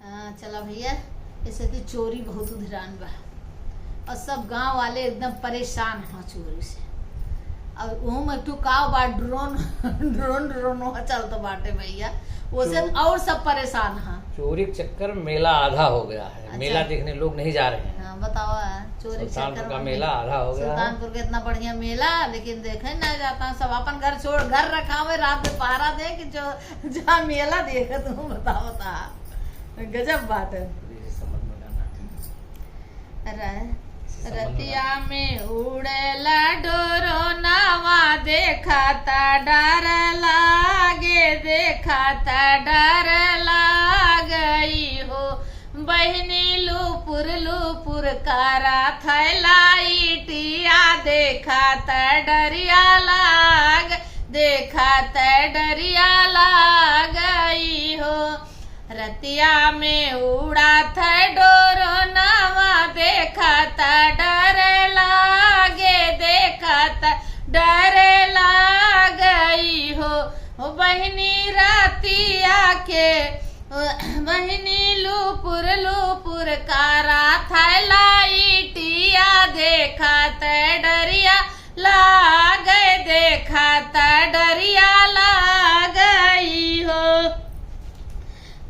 चला भैया, ऐसे तो चोरी बहुत उधरान बा और सब गांव वाले एकदम परेशान हैं चोरी से। और वो में तू का बा ड्रोन ड्रोन ड्रोन चलता बाटे भैया, वो से और सब परेशान हैं। चोरी के चक्कर में मेला आधा हो गया है। अच्छा। मेला देखने लोग नहीं जा रहे हैं। हाँ, बताओ चोरी के सुल्तानपुर चक्कर का में मेला आधा हो गया है। सुल्तानपुर का इतना बढ़िया मेला, लेकिन देखे ना जाता, सब अपन घर छोड़ घर रखा हुए रात में पहरा दे कि जो जहाँ मेला देखे तुम बताओ ता गजब बात है। रतिया में उड़ेला डोरो नावा, देखा ता डर लागे, देखा ता डर लागई हो। बहनी लुपुर कारा थैलाई टिया, देखा ता डरिया लाग, देखा ता डरिया लागई हो। रतिया में उड़ा था डोरो नावा, देखा था डर लागे, देखा था डर लागई हो। बहनी रातिया के बहनी लुपुर कारा थैलाई टिया, देखा था डरिया लागे, देखा था डरिया लागई हो।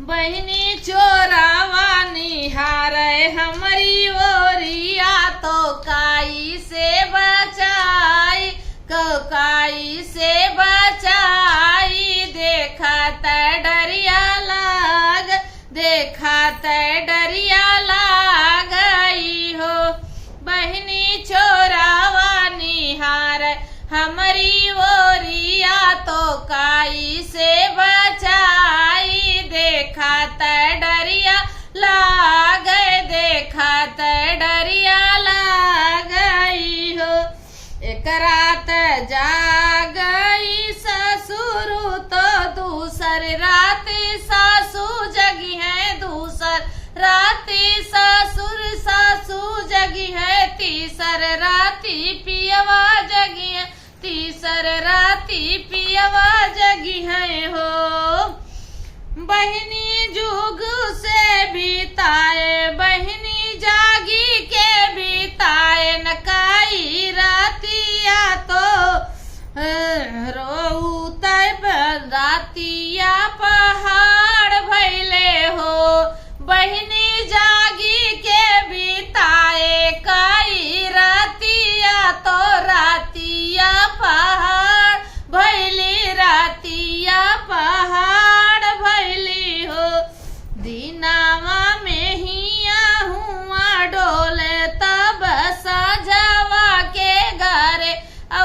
बहनी चोरावा निहारे हमारी ओरिया, तो काई से बचाई, काई से बचाई, देखा ता डरिया लाग, देखा ता डरिया लागई हो। बहनी चोरावा निहारे हमारी ओरिया, तो काई से बचाई, देखा ता डरिया लागई, देखा ता डरिया लागई हो। एक रात जागई ससुर, तो दूसर रात सासू जगी है, दूसर राती ससुर सासू जगी है, तीसर राती पियवा जगी है, तीसर राती पियवा जगी है हो। बहनी जुग से बीताए, बहनी जागी के बीताए, नकाई रातिया तो रोते रातिया पहाड़ भैले हो। बहनी जागी के बीताए, काई रातिया तो रातिया पहाड़ भैली, रातिया पहाड़ भैली हो। दीनावा में हिया हुआ डोले, तब साझावा के घरे औ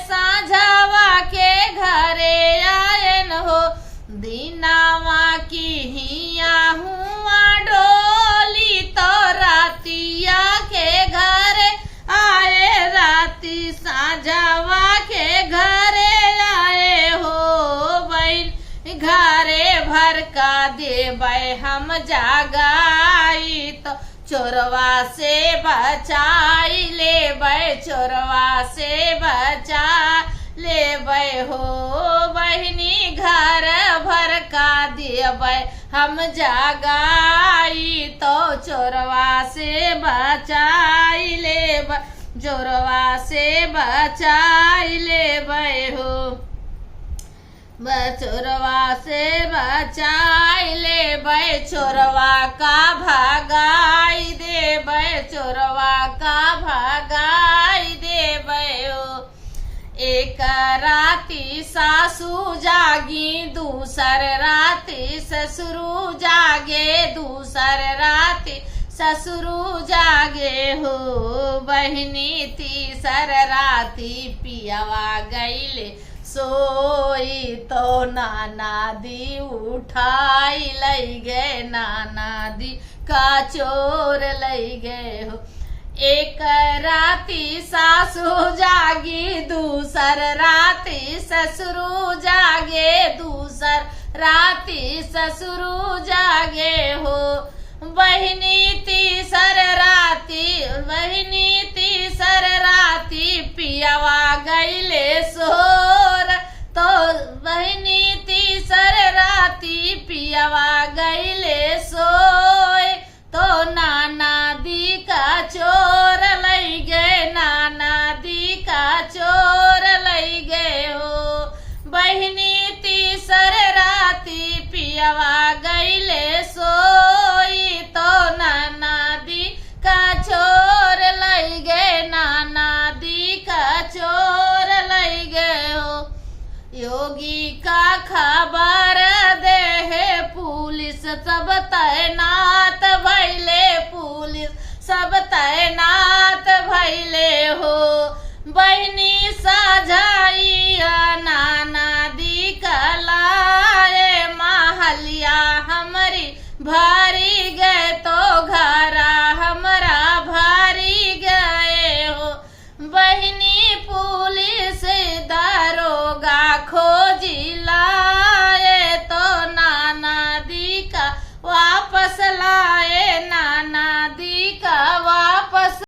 साझावा के घरे आयन हो। दीनावा की हिया हुआ डोली, तो रातिया के घरे आए, राती साझावा के घरे आए हो। बहन घरे भर का देबै हम जागाई, तो चोरवा से बचाई लेबै, चोरवा से बचा लेबै हो। बहनी घर भर का देबै हम जागाई, तो चोरवा से बचाई लेबै, चोरवा से बचाई लेबै हो। चोरवा से बचाई लेबै, चोरवा का भगाई देबै, चोरवा का भगाई देबै हो। एक राती सासू जागी, दूसर राती ससुरु जागे, दूसर राती ससुरु जागे हो। बहनी तीसर राती पियवा गईले सोई, तो नाना दी उठाई लई गए, नाना दी का चोर लई गए हो। एक राती सासू जागी, दूसर राती ससुरु जागे, दूसर राती ससुरु जागे हो। बहनी तीसर राती, बहनी तीसर राती पियवा गईले सोर, तो बहनी तीसर राती पिया पियवा गईले सोए तो नाना दी का चोर लई गए, नाना दी का चोर लई गए हो। बहिनी तीसर राती पियवा गईले सोई तो नाना दी का चोर लई गए, नाना दी का चोर लई गए हो। योगी का खबर दे है पुलिस सब तैनात भैले, पुलिस सब तैनात भैले हो। बहनी साझाइया नाना दी कलाए महलिया हमारी भा